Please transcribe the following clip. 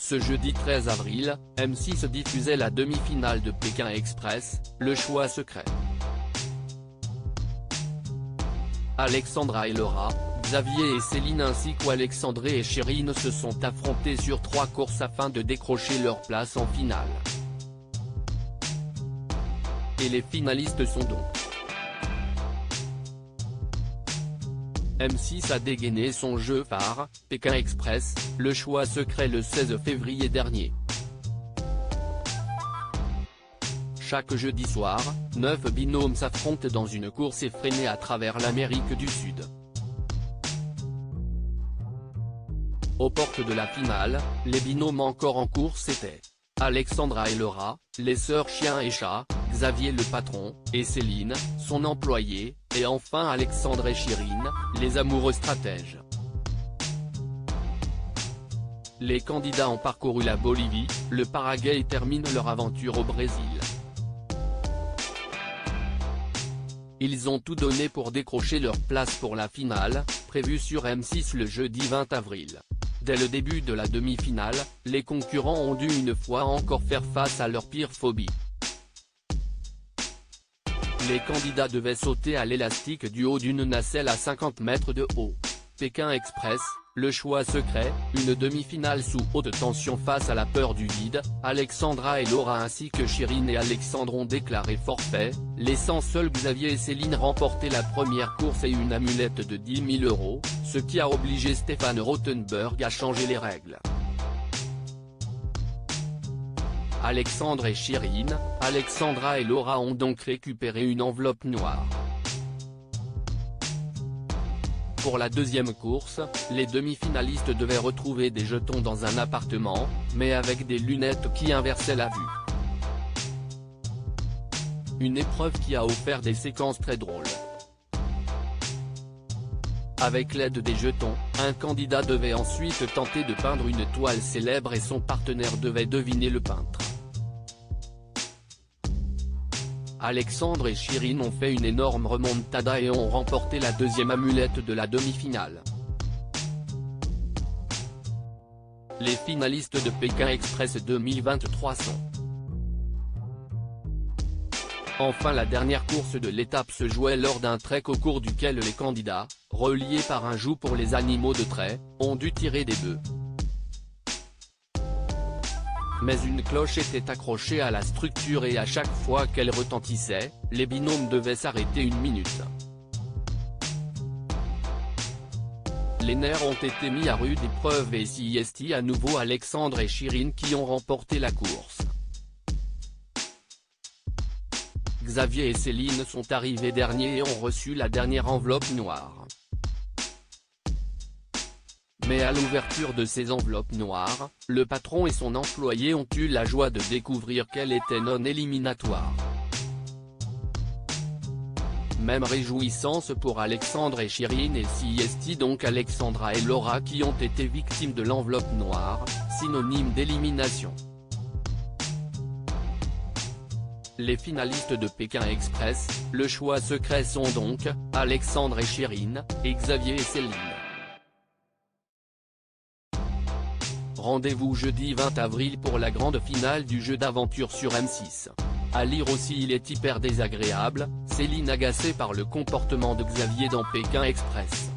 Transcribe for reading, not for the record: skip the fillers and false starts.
Ce jeudi 13 avril, M6 diffusait la demi-finale de Pékin Express, le choix secret. Alexandra et Laura, Xavier et Céline ainsi qu'Alexandré et Chérine se sont affrontés sur 3 courses afin de décrocher leur place en finale. Et les finalistes sont donc M6 a dégainé son jeu phare, Pékin Express, le choix secret le 16 février dernier. Chaque jeudi soir, 9 binômes s'affrontent dans une course effrénée à travers l'Amérique du Sud. Aux portes de la finale, les binômes encore en course étaient Alexandra et Laura, les sœurs chien et chat, Xavier le patron, et Céline, son employé, et enfin Alexandre et Chérine, les amoureux stratèges. Les candidats ont parcouru la Bolivie, le Paraguay et terminent leur aventure au Brésil. Ils ont tout donné pour décrocher leur place pour la finale, prévue sur M6 le jeudi 20 avril. Dès le début de la demi-finale, les concurrents ont dû une fois encore faire face à leur pire phobie. Les candidats devaient sauter à l'élastique du haut d'une nacelle à 50 mètres de haut. Pékin Express, le choix secret, une demi-finale sous haute tension face à la peur du vide, Alexandra et Laura ainsi que Chérine et Alexandre ont déclaré forfait, laissant seuls Xavier et Céline remporter la première course et une amulette de 10 000 €, ce qui a obligé Stéphane Rothenberg à changer les règles. Alexandre et Chérine, Alexandra et Laura ont donc récupéré une enveloppe noire. Pour la deuxième course, les demi-finalistes devaient retrouver des jetons dans un appartement, mais avec des lunettes qui inversaient la vue. Une épreuve qui a offert des séquences très drôles. Avec l'aide des jetons, un candidat devait ensuite tenter de peindre une toile célèbre et son partenaire devait deviner le peintre. Alexandre et Chérine ont fait une énorme remontada et ont remporté la deuxième amulette de la demi-finale. Les finalistes de Pékin Express 2023 sont. Enfin la dernière course de l'étape se jouait lors d'un trek au cours duquel les candidats, reliés par un joug pour les animaux de trait, ont dû tirer des bœufs. Mais une cloche était accrochée à la structure et à chaque fois qu'elle retentissait, les binômes devaient s'arrêter une minute. Les nerfs ont été mis à rude épreuve et c'est à nouveau Alexandre et Chérine qui ont remporté la course. Xavier et Céline sont arrivés derniers et ont reçu la dernière enveloppe noire. Mais à l'ouverture de ces enveloppes noires, le patron et son employé ont eu la joie de découvrir qu'elle était non éliminatoire. Même réjouissance pour Alexandre et Chérine et c'est donc Alexandra et Laura qui ont été victimes de l'enveloppe noire, synonyme d'élimination. Les finalistes de Pékin Express, le choix secret sont donc, Alexandre et Chérine, et Xavier et Céline. Rendez-vous jeudi 20 avril pour la grande finale du jeu d'aventure sur M6. À lire aussi il est hyper désagréable, Céline agacée par le comportement de Xavier dans Pékin Express.